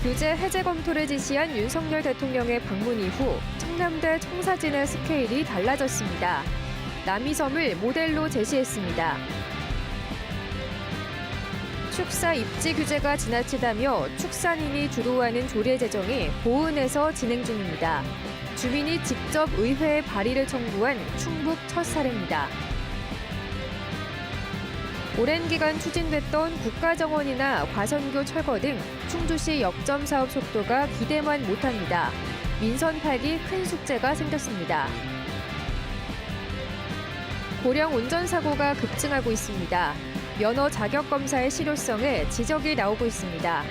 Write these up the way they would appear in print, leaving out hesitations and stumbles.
규제 해제 검토를 지시한 윤석열 대통령의 방문 이후 청남대 청사진의 스케일이 달라졌습니다. 남이섬을 모델로 제시했습니다. 축사 입지 규제가 지나치다며 축산인이 주로 하는 조례 제정이 보은에서 진행 중입니다. 주민이 직접 의회에 발의를 청구한 충북 첫 사례입니다. 오랜 기간 추진됐던 국가정원이나 과선교 철거 등 충주시 역점 사업 속도가 기대만 못합니다. 민선 파기 큰 숙제가 생겼습니다. 고령 운전사고가 급증하고 있습니다. 면허 자격 검사의 실효성에 지적이 나오고 있습니다.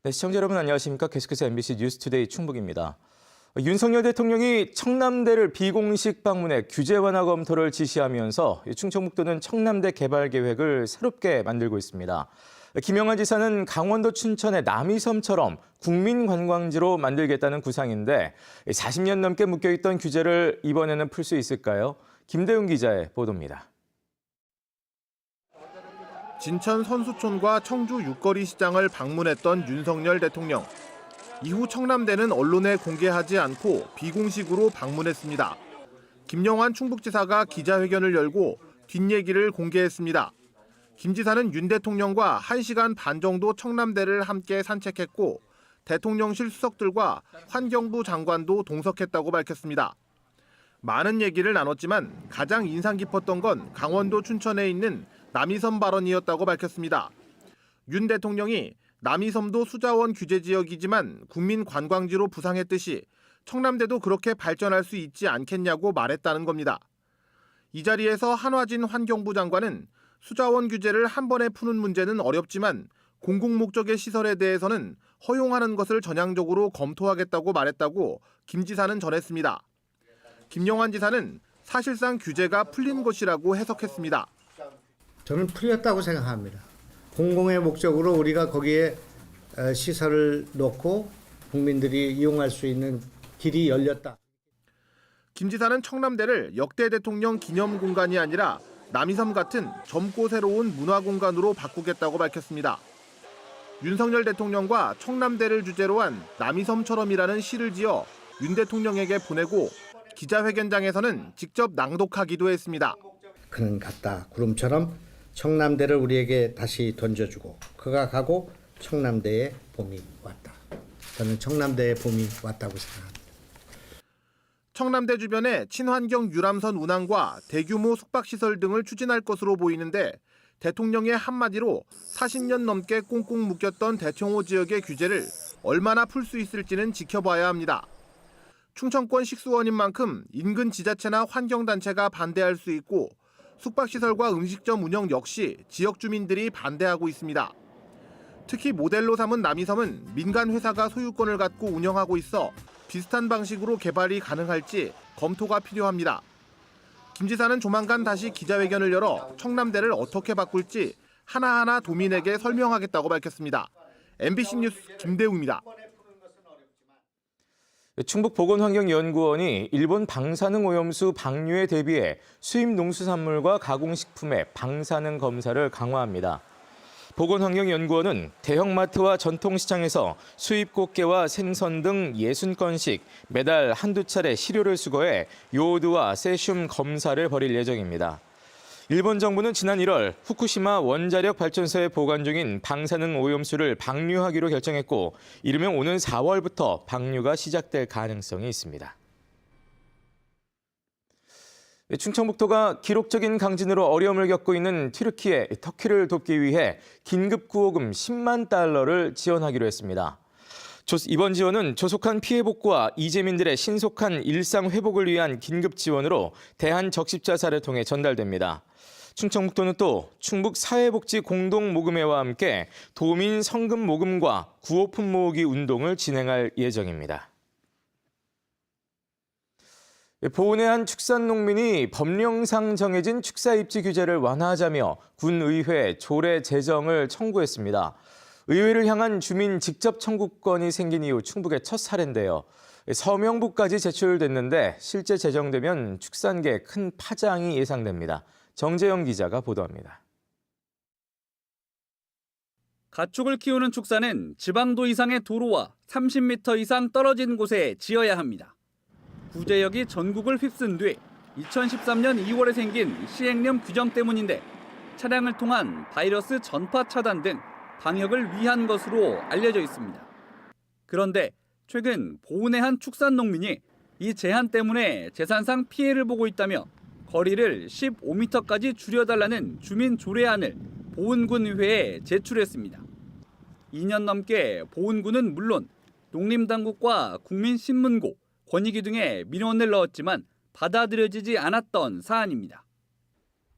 네, 시청자 여러분 안녕하십니까? 계속해서 MBC 뉴스투데이 충북입니다. 윤석열 대통령이 청남대를 비공식 방문해 규제 완화 검토를 지시하면서 충청북도는 청남대 개발 계획을 새롭게 만들고 있습니다. 김영환 지사는 강원도 춘천의 남이섬처럼 국민관광지로 만들겠다는 구상인데 40년 넘게 묶여있던 규제를 이번에는 풀 수 있을까요? 김대웅 기자의 보도입니다. 진천 선수촌과 청주 육거리 시장을 방문했던 윤석열 대통령. 이후 청남대는 언론에 공개하지 않고 비공식으로 방문했습니다. 김영환 충북지사가 기자회견을 열고 뒷얘기를 공개했습니다. 김 지사는 윤 대통령과 1시간 반 정도 청남대를 함께 산책했고 대통령실 수석들과 환경부 장관도 동석했다고 밝혔습니다. 많은 얘기를 나눴지만 가장 인상 깊었던 건 강원도 춘천에 있는 남이섬 발언이었다고 밝혔습니다. 윤 대통령이 남이섬도 수자원 규제 지역이지만 국민 관광지로 부상했듯이 청남대도 그렇게 발전할 수 있지 않겠냐고 말했다는 겁니다. 이 자리에서 한화진 환경부 장관은 수자원 규제를 한 번에 푸는 문제는 어렵지만 공공목적의 시설에 대해서는 허용하는 것을 전향적으로 검토하겠다고 말했다고 김 지사는 전했습니다. 김영환 지사는 사실상 규제가 풀린 것이라고 해석했습니다. 저는 풀렸다고 생각합니다. 공공의 목적으로 우리가 거기에 시설을 놓고 국민들이 이용할 수 있는 길이 열렸다. 김 지사는 청남대를 역대 대통령 기념 공간이 아니라 남이섬 같은 젊고 새로운 문화 공간으로 바꾸겠다고 밝혔습니다. 윤석열 대통령과 청남대를 주제로 한 남이섬처럼이라는 시를 지어 윤 대통령에게 보내고 기자회견장에서는 직접 낭독하기도 했습니다. 그는 갔다 구름처럼 청남대를 우리에게 다시 던져주고 그가 가고 청남대의 봄이 왔다. 저는 청남대의 봄이 왔다고 생각합니다. 청남대 주변에 친환경 유람선 운항과 대규모 숙박시설 등을 추진할 것으로 보이는데 대통령의 한마디로 40년 넘게 꽁꽁 묶였던 대청호 지역의 규제를 얼마나 풀 수 있을지는 지켜봐야 합니다. 충청권 식수원인 만큼 인근 지자체나 환경단체가 반대할 수 있고 숙박시설과 음식점 운영 역시 지역 주민들이 반대하고 있습니다. 특히 모델로 삼은 남이섬은 민간 회사가 소유권을 갖고 운영하고 있어 비슷한 방식으로 개발이 가능할지 검토가 필요합니다. 김 지사는 조만간 다시 기자회견을 열어 청남대를 어떻게 바꿀지 하나하나 도민에게 설명하겠다고 밝혔습니다. MBC 뉴스 김대웅입니다. 충북보건환경연구원이 일본 방사능 오염수 방류에 대비해 수입 농수산물과 가공식품의 방사능 검사를 강화합니다. 보건환경연구원은 대형마트와 전통시장에서 수입 꽃게와 생선 등 60건씩 매달 한두 차례 시료를 수거해 요오드와 세슘 검사를 벌일 예정입니다. 일본 정부는 지난 1월 후쿠시마 원자력 발전소에 보관 중인 방사능 오염수를 방류하기로 결정했고 이르면 오는 4월부터 방류가 시작될 가능성이 있습니다. 충청북도가 기록적인 강진으로 어려움을 겪고 있는 터키를 돕기 위해 긴급 구호금 10만 달러를 지원하기로 했습니다. 이번 지원은 조속한 피해 복구와 이재민들의 신속한 일상 회복을 위한 긴급 지원으로 대한적십자사를 통해 전달됩니다. 충청북도는 또 충북사회복지공동모금회와 함께 도민 성금 모금과 구호품 모으기 운동을 진행할 예정입니다. 보은의 한 축산농민이 법령상 정해진 축사 입지 규제를 완화하자며 군의회 조례 제정을 청구했습니다. 의회를 향한 주민 직접 청구권이 생긴 이후 충북의 첫 사례인데요. 서명부까지 제출됐는데 실제 제정되면 축산계에 큰 파장이 예상됩니다. 정재영 기자가 보도합니다. 가축을 키우는 축사는 지방도 이상의 도로와 30m 이상 떨어진 곳에 지어야 합니다. 구제역이 전국을 휩쓴 뒤 2013년 2월에 생긴 시행령 규정 때문인데 차량을 통한 바이러스 전파 차단 등 방역을 위한 것으로 알려져 있습니다. 그런데 최근 보은의 한 축산농민이 이 제한 때문에 재산상 피해를 보고 있다며 거리를 15m까지 줄여달라는 주민 조례안을 보은군의회에 제출했습니다. 2년 넘게 보은군은 물론 농림당국과 국민신문고, 권익위 등의 민원을 넣었지만 받아들여지지 않았던 사안입니다.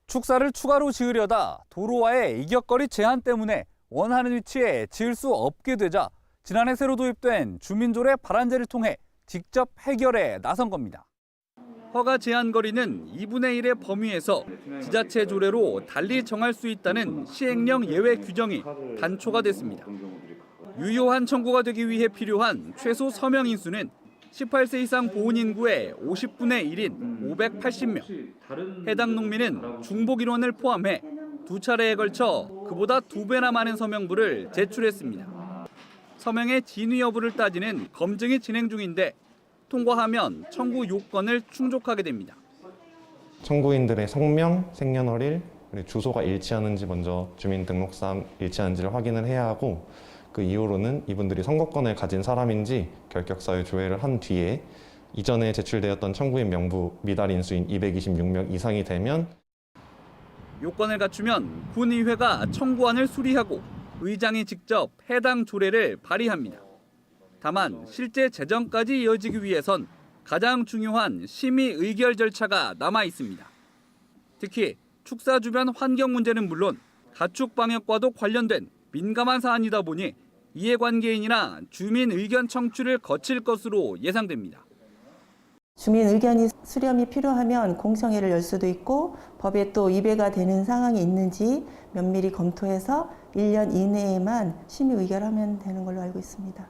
축사를 추가로 지으려다 도로와의 이격거리 제한 때문에 원하는 위치에 지을 수 없게 되자 지난해 새로 도입된 주민조례 발안제를 통해 직접 해결에 나선 겁니다. 허가 제한 거리는 2분의 1의 범위에서 지자체 조례로 달리 정할 수 있다는 시행령 예외 규정이 단초가 됐습니다. 유효한 청구가 되기 위해 필요한 최소 서명 인수는 18세 이상 보훈 인구의 50분의 1인 580명. 해당 농민은 중복 인원을 포함해 두 차례에 걸쳐 그보다 2배나 많은 서명부를 제출했습니다. 서명의 진위 여부를 따지는 검증이 진행 중인데 통과하면 청구 요건을 충족하게 됩니다. 청구인들의 성명, 생년월일, 그리고 주소가 일치하는지 먼저 주민등록상 일치하는지를 확인을 해야 하고 그 이후로는 이분들이 선거권을 가진 사람인지 결격사유 조회를 한 뒤에 이전에 제출되었던 청구인 명부 미달 인수인 226명 이상이 되면 요건을 갖추면 군의회가 청구안을 수리하고 의장이 직접 해당 조례를 발의합니다. 다만 실제 제정까지 이어지기 위해선 가장 중요한 심의 의결 절차가 남아 있습니다. 특히 축사 주변 환경 문제는 물론 가축 방역과도 관련된 민감한 사안이다 보니 이해관계인이나 주민 의견 청취를 거칠 것으로 예상됩니다. 주민 의견이 수렴이 필요하면 공청회를 열 수도 있고 법에 또 위배가 되는 상황이 있는지 면밀히 검토해서 1년 이내에만 심의 의결하면 되는 걸로 알고 있습니다.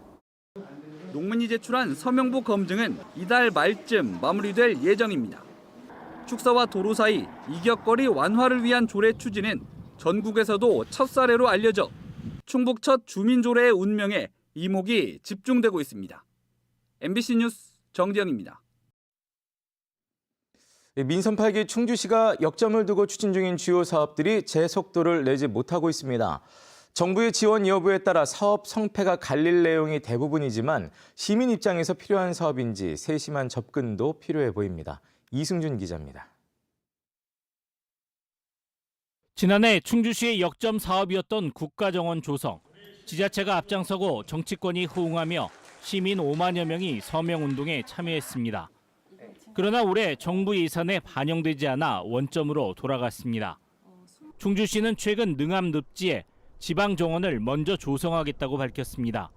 농민이 제출한 서명부 검증은 이달 말쯤 마무리될 예정입니다. 축사와 도로 사이 이격거리 완화를 위한 조례 추진은 전국에서도 첫 사례로 알려져 충북 첫 주민조례의 운명에 이목이 집중되고 있습니다. MBC 뉴스 정지영입니다. 민선 8기 충주시가 역점을 두고 추진 중인 주요 사업들이 제속도를 내지 못하고 있습니다. 정부의 지원 여부에 따라 사업 성패가 갈릴 내용이 대부분이지만 시민 입장에서 필요한 사업인지 세심한 접근도 필요해 보입니다. 이승준 기자입니다. 지난해 충주시의 역점 사업이었던 국가정원 조성. 지자체가 앞장서고 정치권이 호응하며 시민 5만여 명이 서명운동에 참여했습니다. 그러나 올해 정부 예산에 반영되지 않아 원점으로 돌아갔습니다. 충주시는 최근 능암 늪지에 지방정원을 먼저 조성하겠다고 밝혔습니다.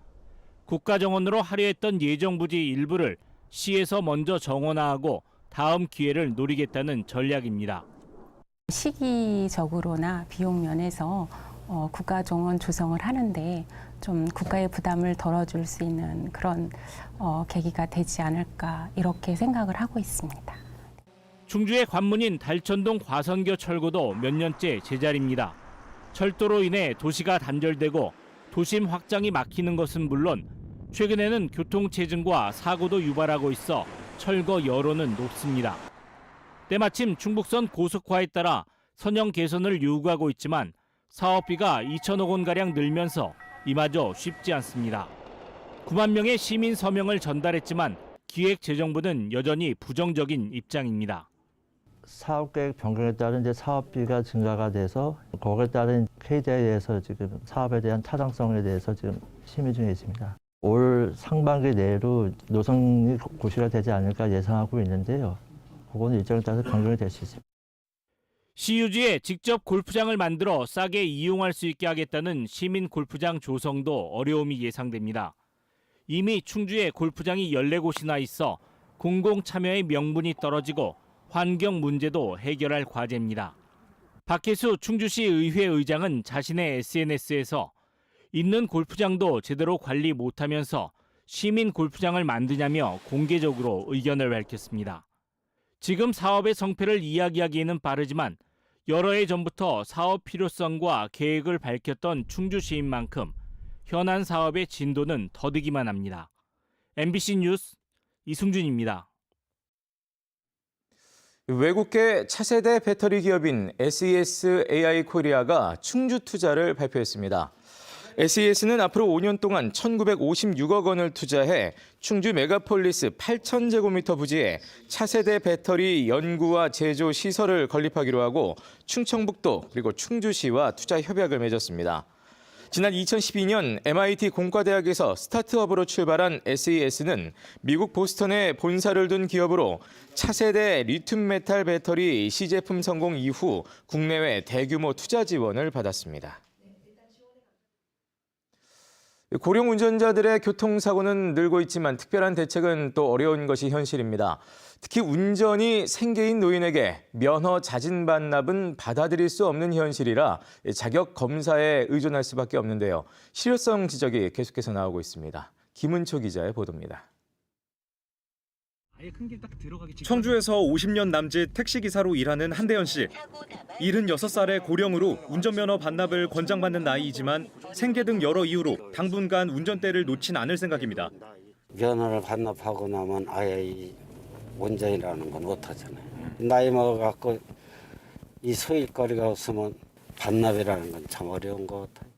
국가정원으로 하려 했던 예정부지 일부를 시에서 먼저 정원화하고 다음 기회를 노리겠다는 전략입니다. 시기적으로나 비용 면에서 국가정원 조성을 하는데 좀 국가의 부담을 덜어줄 수 있는 그런 계기가 되지 않을까 이렇게 생각을 하고 있습니다. 충주의 관문인 달천동 과선교 철고도 몇 년째 제자리입니다. 철도로 인해 도시가 단절되고 도심 확장이 막히는 것은 물론 최근에는 교통체증과 사고도 유발하고 있어 철거 여론은 높습니다. 때마침 충북선 고속화에 따라 선형 개선을 요구하고 있지만 사업비가 2천억 원가량 늘면서 이마저 쉽지 않습니다. 9만 명의 시민 서명을 전달했지만 기획재정부는 여전히 부정적인 입장입니다. 사업계획 변경에 따른 이제 사업비가 증가가 돼서 거기에 따른 KDI에 대해서 지금 사업에 대한 타당성에 대해서 지금 심의 중에 있습니다. 올 상반기 내로 노선이 고시가 되지 않을까 예상하고 있는데요. 그거는 일정에 따라서 변경이 될 수 있습니다. 시유지에 직접 골프장을 만들어 싸게 이용할 수 있게 하겠다는 시민 골프장 조성도 어려움이 예상됩니다. 이미 충주에 골프장이 14곳이나 있어 공공 참여의 명분이 떨어지고 환경 문제도 해결할 과제입니다. 박혜수 충주시 의회 의장은 자신의 SNS에서 있는 골프장도 제대로 관리 못하면서 시민 골프장을 만드냐며 공개적으로 의견을 밝혔습니다. 지금 사업의 성패를 이야기하기에는 빠르지만 여러 해 전부터 사업 필요성과 계획을 밝혔던 충주시인 만큼 현안 사업의 진도는 더디기만 합니다. MBC 뉴스 이승준입니다. 외국계 차세대 배터리 기업인 SES AI 코리아가 충주 투자를 발표했습니다. SES는 앞으로 5년 동안 1,956억 원을 투자해 충주 메가폴리스 8,000제곱미터 부지에 차세대 배터리 연구와 제조 시설을 건립하기로 하고 충청북도 그리고 충주시와 투자 협약을 맺었습니다. 지난 2012년 MIT 공과대학에서 스타트업으로 출발한 SES는 미국 보스턴에 본사를 둔 기업으로 차세대 리튬 메탈 배터리 시제품 성공 이후 국내외 대규모 투자 지원을 받았습니다. 고령 운전자들의 교통사고는 늘고 있지만 특별한 대책은 또 어려운 것이 현실입니다. 특히 운전이 생계인 노인에게 면허 자진 반납은 받아들일 수 없는 현실이라 자격 검사에 의존할 수밖에 없는데요. 실효성 지적이 계속해서 나오고 있습니다. 김은초 기자의 보도입니다. 청주에서 50년 남짓 택시기사로 일하는 한대현 씨. 76살의 고령으로 운전면허 반납을 권장받는 나이이지만 생계 등 여러 이유로 당분간 운전대를 놓진 않을 생각입니다. 면허를 반납하고 나면 아예 이 운전이라는 건 못하잖아요. 나이 먹어갖고 이 소일거리가 없으면 반납이라는 건 참 어려운 것 같아요.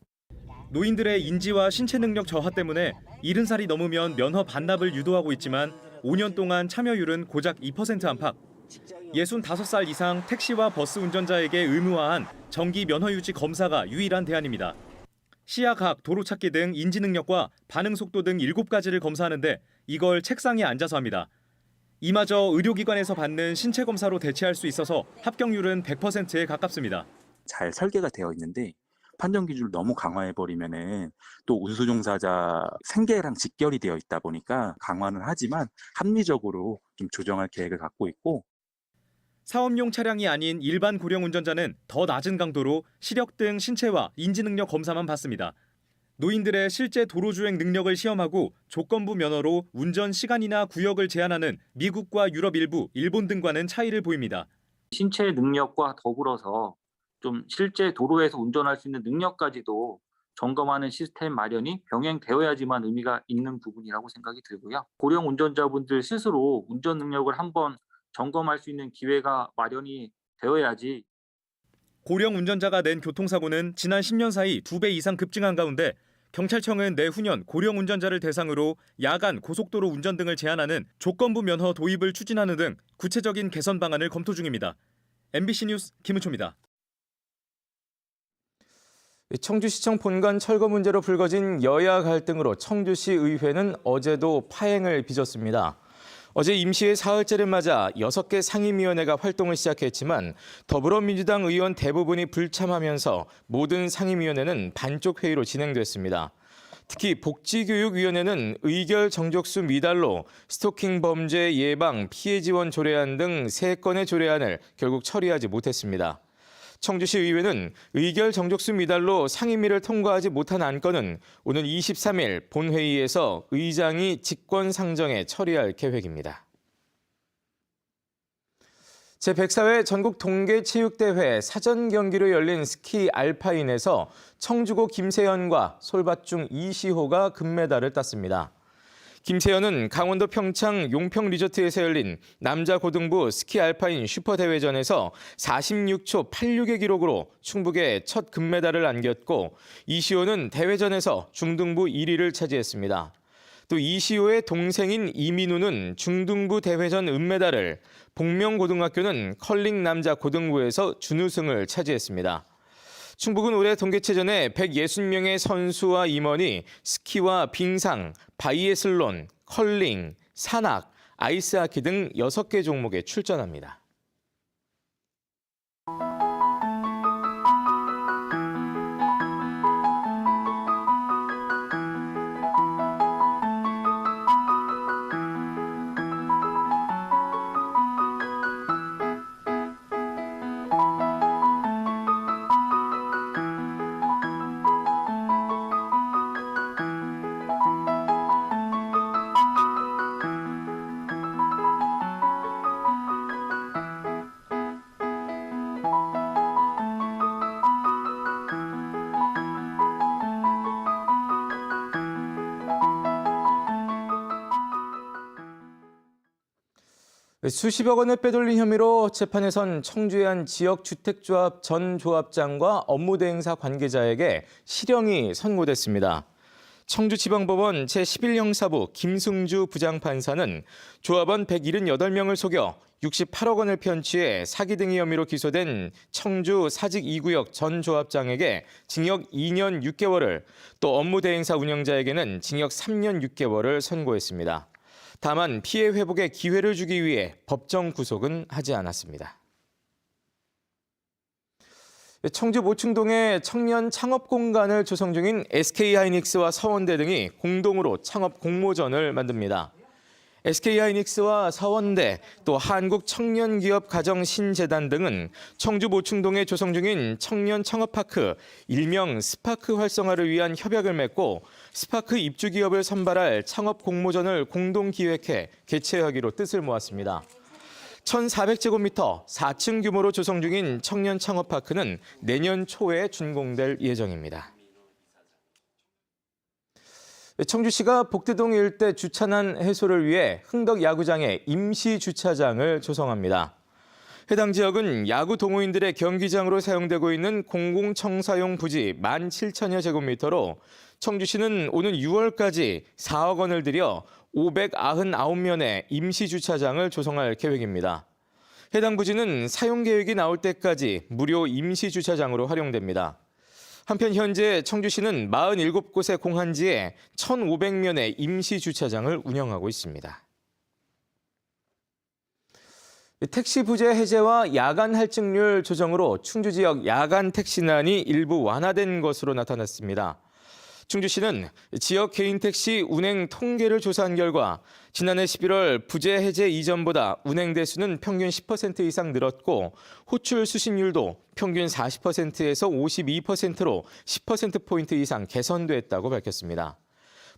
노인들의 인지와 신체 능력 저하 때문에 70살이 넘으면 면허 반납을 유도하고 있지만 5년 동안 참여율은 고작 2% 안팎. 65살 이상 택시와 버스 운전자에게 의무화한 정기 면허 유지 검사가 유일한 대안입니다. 시야, 각, 도로 찾기 등 인지 능력과 반응 속도 등 7가지를 검사하는데 이걸 책상에 앉아서 합니다. 이마저 의료기관에서 받는 신체 검사로 대체할 수 있어서 합격률은 100%에 가깝습니다. 잘 설계가 되어 있는데 판정 기준을 너무 강화해버리면은 또 운수종사자 생계랑 직결이 되어 있다 보니까 강화는 하지만 합리적으로 좀 조정할 계획을 갖고 있고, 사업용 차량이 아닌 일반 고령 운전자는 더 낮은 강도로 시력 등 신체와 인지 능력 검사만 받습니다. 노인들의 실제 도로주행 능력을 시험하고 조건부 면허로 운전 시간이나 구역을 제한하는 미국과 유럽 일부, 일본 등과는 차이를 보입니다. 신체 능력과 더불어서 좀 실제 도로에서 운전할 수 있는 능력까지도 점검하는 시스템 마련이 병행되어야지만 의미가 있는 부분이라고 생각이 들고요. 고령 운전자분들 스스로 운전 능력을 한번 점검할 수 있는 기회가 마련이 되어야지. 고령 운전자가 낸 교통사고는 지난 10년 사이 2배 이상 급증한 가운데 경찰청은 내후년 고령 운전자를 대상으로 야간 고속도로 운전 등을 제한하는 조건부 면허 도입을 추진하는 등 구체적인 개선 방안을 검토 중입니다. MBC 뉴스 김은초입니다. 청주시청 본관 철거 문제로 불거진 여야 갈등으로 청주시 의회는 어제도 파행을 빚었습니다. 어제 임시회 사흘째를 맞아 6개 상임위원회가 활동을 시작했지만 더불어민주당 의원 대부분이 불참하면서 모든 상임위원회는 반쪽 회의로 진행됐습니다. 특히 복지교육위원회는 의결 정족수 미달로 스토킹 범죄 예방 피해 지원 조례안 등 3건의 조례안을 결국 처리하지 못했습니다. 청주시 의회는 의결 정족수 미달로 상임위를 통과하지 못한 안건은 오는 23일 본회의에서 의장이 직권 상정해 처리할 계획입니다. 제104회 전국 동계체육대회 사전 경기로 열린 스키 알파인에서 청주고 김세연과 솔밭중 이시호가 금메달을 땄습니다. 김세연은 강원도 평창 용평 리조트에서 열린 남자 고등부 스키 알파인 슈퍼대회전에서 46초 86의 기록으로 충북에 첫 금메달을 안겼고 이시호는 대회전에서 중등부 1위를 차지했습니다. 또 이시호의 동생인 이민우는 중등부 대회전 은메달을, 복명고등학교는 컬링 남자 고등부에서 준우승을 차지했습니다. 충북은 올해 동계체전에 160명의 선수와 임원이 스키와 빙상, 바이애슬론, 컬링, 산악, 아이스하키 등 6개 종목에 출전합니다. 수십억 원을 빼돌린 혐의로 재판에 선 청주의 한 지역주택조합 전 조합장과 업무대행사 관계자에게 실형이 선고됐습니다. 청주지방법원 제11형사부 김승주 부장판사는 조합원 178명을 속여 68억 원을 편취해 사기 등의 혐의로 기소된 청주 사직 2구역 전 조합장에게 징역 2년 6개월을, 또 업무대행사 운영자에게는 징역 3년 6개월을 선고했습니다. 다만 피해 회복에 기회를 주기 위해 법정 구속은 하지 않았습니다. 청주 모충동에 청년 창업 공간을 조성 중인 SK하이닉스와 서원대 등이 공동으로 창업 공모전을 만듭니다. SK하이닉스와 서원대, 또 한국청년기업가정신재단 등은 청주 모충동에 조성 중인 청년 창업파크, 일명 스파크 활성화를 위한 협약을 맺고 스파크 입주기업을 선발할 창업 공모전을 공동 기획해 개최하기로 뜻을 모았습니다. 1,400제곱미터 4층 규모로 조성 중인 청년 창업파크는 내년 초에 준공될 예정입니다. 청주시가 복대동 일대 주차난 해소를 위해 흥덕 야구장에 임시 주차장을 조성합니다. 해당 지역은 야구 동호인들의 경기장으로 사용되고 있는 공공청사용 부지 17,000여 제곱미터로 청주시는 오는 6월까지 4억 원을 들여 599면의 임시 주차장을 조성할 계획입니다. 해당 부지는 사용 계획이 나올 때까지 무료 임시 주차장으로 활용됩니다. 한편 현재 청주시는 47곳의 공한지에 1,500면의 임시 주차장을 운영하고 있습니다. 택시 부재 해제와 야간 할증률 조정으로 충주 지역 야간 택시난이 일부 완화된 것으로 나타났습니다. 충주시는 지역 개인 택시 운행 통계를 조사한 결과 지난해 11월 부재 해제 이전보다 운행 대수는 평균 10% 이상 늘었고 호출 수신율도 평균 40%에서 52%로 10%포인트 이상 개선됐다고 밝혔습니다.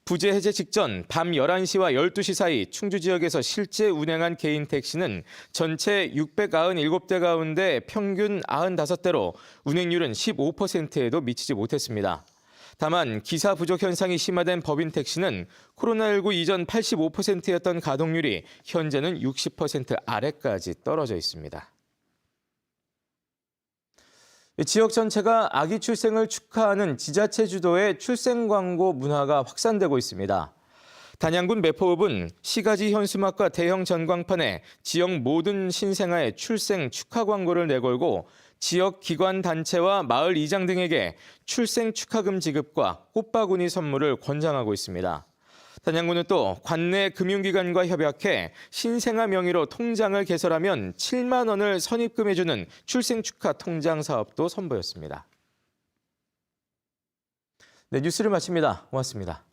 부재 해제 직전 밤 11시와 12시 사이 충주 지역에서 실제 운행한 개인 택시는 전체 697대 가운데 평균 95대로 운행률은 15%에도 미치지 못했습니다. 다만 기사 부족 현상이 심화된 법인 택시는 코로나19 이전 85%였던 가동률이 현재는 60% 아래까지 떨어져 있습니다. 지역 전체가 아기 출생을 축하하는 지자체 주도의 출생 광고 문화가 확산되고 있습니다. 단양군 매포읍은 시가지 현수막과 대형 전광판에 지역 모든 신생아의 출생 축하 광고를 내걸고 지역 기관 단체와 마을 이장 등에게 출생 축하금 지급과 꽃바구니 선물을 권장하고 있습니다. 단양군은 또 관내 금융기관과 협약해 신생아 명의로 통장을 개설하면 7만 원을 선입금해주는 출생 축하 통장 사업도 선보였습니다. 네, 뉴스를 마칩니다. 고맙습니다.